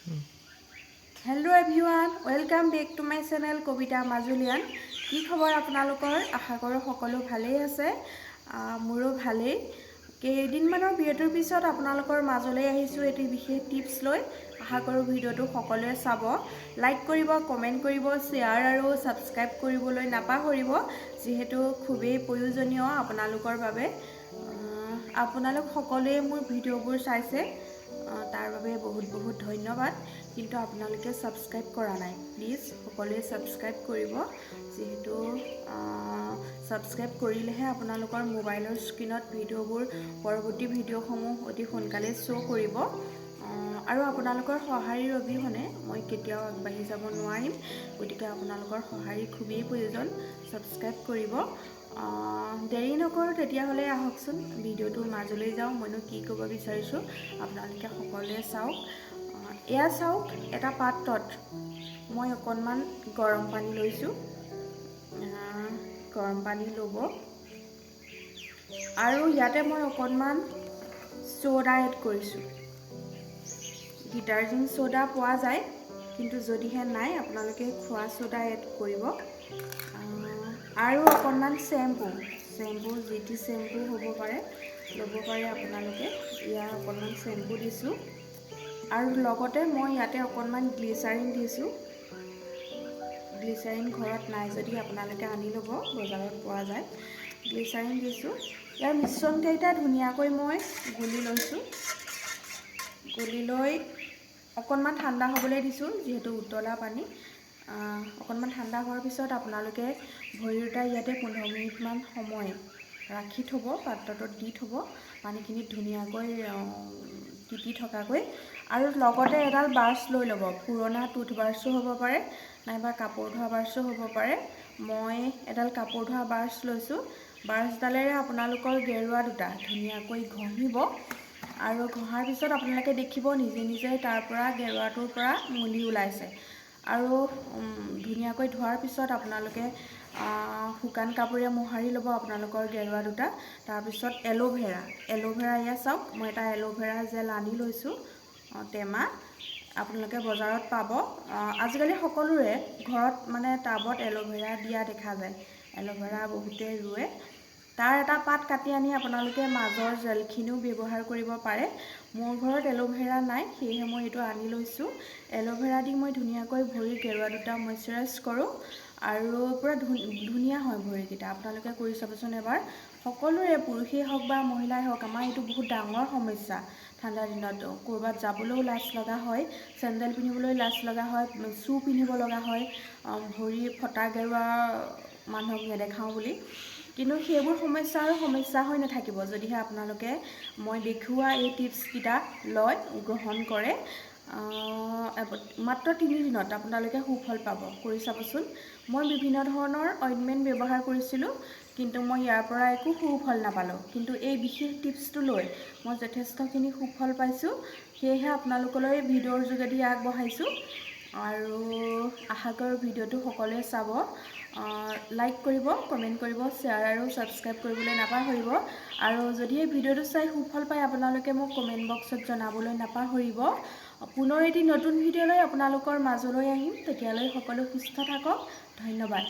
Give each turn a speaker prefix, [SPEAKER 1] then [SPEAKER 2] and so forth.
[SPEAKER 1] hello everyone welcome back to my channel Kavita माजुलियान की खबर आपनालोकर आशा करो सकलो भालेই আছে मोरो भालेই केइदिनमाনৰ বিৰতিৰ পিছত আপোনালোকৰ মাজলৈ আহিছো এটি বিশেষ টিপছ লৈ আশা কৰো ভিডিওটো সকলোৱে চাব লাইক কৰিব কমেন্ট কৰিব শেয়াৰ আৰু সাবস্ক্ৰাইব কৰিবলৈ নাপাহৰিব যেহেতু খুবেই প্ৰয়োজনীয় আপোনালোকৰ বাবে আপোনালোক সকলোৱে মোৰ ভিডিওবোৰ চাইছে तार बारे बहुत बहुत धन्यवाद किन्तु आपनालोके सबस्क्राइब करा नाइ प्लिज सकलोए सबस्क्राइब करिब जेहेतु सबस्क्राइब करिलेहे आपनालोकर मोबाइलर स्क्रीनत भिडिओबोर परवर्ती भिडिओসমূह अति सोनकाले शो करिब आरो आपनालोकर सहायৰ অবিহনে মই কেতিয়াও আগবাঢ়ি যাব নোৱাৰিম গতিকে आपनालोकर सहायৰ খুবেই প্ৰয়োজন सबस्क्राइब करिब देरी नकरो तेतियाहले आहकसुन भिडिओটোৰ মাজলৈ যাও মইনো কি ক'ব বিচাৰিছো আপোনালোকে সকলোৱে চাওক এয়া চাওক এটা পাত্ৰত মই অকনমান গৰম পানী লৈছো গৰম পানী লব আৰু ইয়াতে মই অকনমান সোডা এড কৰিছো ডিটাৰজেন্ট সোডা পোৱা যায় কিন্তু যদিহে নাই আপোনালোকে খোৱা সোডা এড কৰিব আৰু অকনমান শ্যাম্পু জিটি শ্যাম্পু হ'ব পাৰে লব পাৰে আপোনালোকে ইয়া অকনমান শ্যাম্পু দিছো আৰু লগতে মই ইয়াতে অকনমান গ্লিচাৰিন দিছো গ্লিচাৰিন ঘৰত নাই যদি আপোনালোকে আনি লব বজাৰত পোৱা যায় গ্লিচাৰিন দিছো ইয়াৰ মিশ্ৰণ কেইটা ধুনিয়াকৈ মই গুলি লৈছো গুলি লৈ অকনমান ঠাণ্ডা হ'বলৈ দিছো যেহেতু উতলা পানী অকনমান ঠাণ্ডা হোৱাৰ পিছত আপোনালোকে ভৰিটা ইয়াতে 15 মিনিট মান সময় ৰাখি থব পাত্ৰটোত দি থব পানীখিনি ধুনিয়াকৈ টিপি থকাকৈ আৰু লগতে এডাল ব্ৰাছ লৈ লব পুৰণা টুথব্ৰাছো হ'ব পাৰে নাইবা কাপোৰ ধোৱা ব্ৰাছো হ'ব পাৰে মই এডাল কাপোৰ ধোৱা ব্ৰাছ লৈছো ব্ৰাছডালেৰে আপোনালোকৰ গেৰুৱা দুটা ধুনিয়াকৈ ঘঁহিব আৰু ঘঁহাৰ পিছত আপোনালোকে দেখিব নিজে নিজে তাৰ পৰা গেৰুৱাটোৰ পৰা মলি ওলাইছে আৰু ধুনিয়াকৈ ধোৱাৰ পিছত আপোনালোকে শুকান কাপোৰে মোহাৰি লব আপোনালোকৰ গেৰুৱা দুটা তাৰ পিছত এলোভেৰা ইয়া চাওক মই এটা এলোভেৰা জেল আনি লৈছো টেমা আপোনালোকে বজাৰত পাব আজিকালি সকলোৰে ঘৰত মানে টাবত এলোভেৰা দিয়া দেখা যায় এলোভেৰা বহুতে ৰুৱে তাৰ এটা পাত কাটি আনি আপোনালোকে মাজৰ জেলখিনিও ব্যৱহাৰ কৰিব পাৰে মোৰ ঘৰত এলোভেৰা নাই সেয়ে মই এটো আনি লৈছো এলোভেৰা দি মই ধুনিয়াকৈ ভৰি গেৰুৱা দুটা ময়শ্চাৰাইজ কৰো আৰু পুৰা ধুনিয়া হয় ভৰিকিটা আপোনালোকে কৰি চাবচোন এবাৰ সকলোৰে পুৰুষেই হওক বা মহিলাই হওক আমাৰ এটো বহুত ডাঙৰ সমস্যা ঠাণ্ডা দিনত কৰবাত যাবলৈও লাজ লগা হয় চেন্ডেল পিন্ধিবলৈ লাজ লগা হয় শু পিন্ধিব লগা হয় ভৰি ফটা গেৰুৱা মানুহক নেদেখাও বুলি কিন্তু সেইবোৰ সমস্যা হৈ নাথাকিব যদিহে আপোনালোকে মই দেখুৱা এই টিপছ কিটা লয় গ্ৰহণ কৰে মাত্ৰ 3 দিনত আপোনালোকে সুফল পাব কৰি চাবচোন মই বিভিন্ন ধৰণৰ অইনমেন্ট ব্যৱহাৰ কৰিছিলো কিন্তু মই ইয়াৰ পৰা একো সুফল নাপালো কিন্তু এই বিশেষ টিপছটো লৈ মই যথেষ্টখিনি সুফল পাইছো সেয়েহে আপোনালোকলৈ ভিডিওৰ যোগেদি আগবঢ়াইছো আৰু আশা কৰো ভিডিওটো সকলোৱে চাব লাইক কৰিব কমেন্ট কৰিব শেয়াৰ আৰু সাবস্ক্ৰাইব কৰিবলৈ নাপাহৰিব আৰু যদি এই ভিডিওটো চাই সুফল পায় আপোনালোকে মোক কমেন্ট বক্সত জনাবলৈ নাপাহৰিব পুনৰ এটি নতুন ভিডিও লৈ আপোনালোকৰ মাজলৈ আহিম তেতিয়ালৈ সকলো সুস্থ থাকক ধন্যবাদ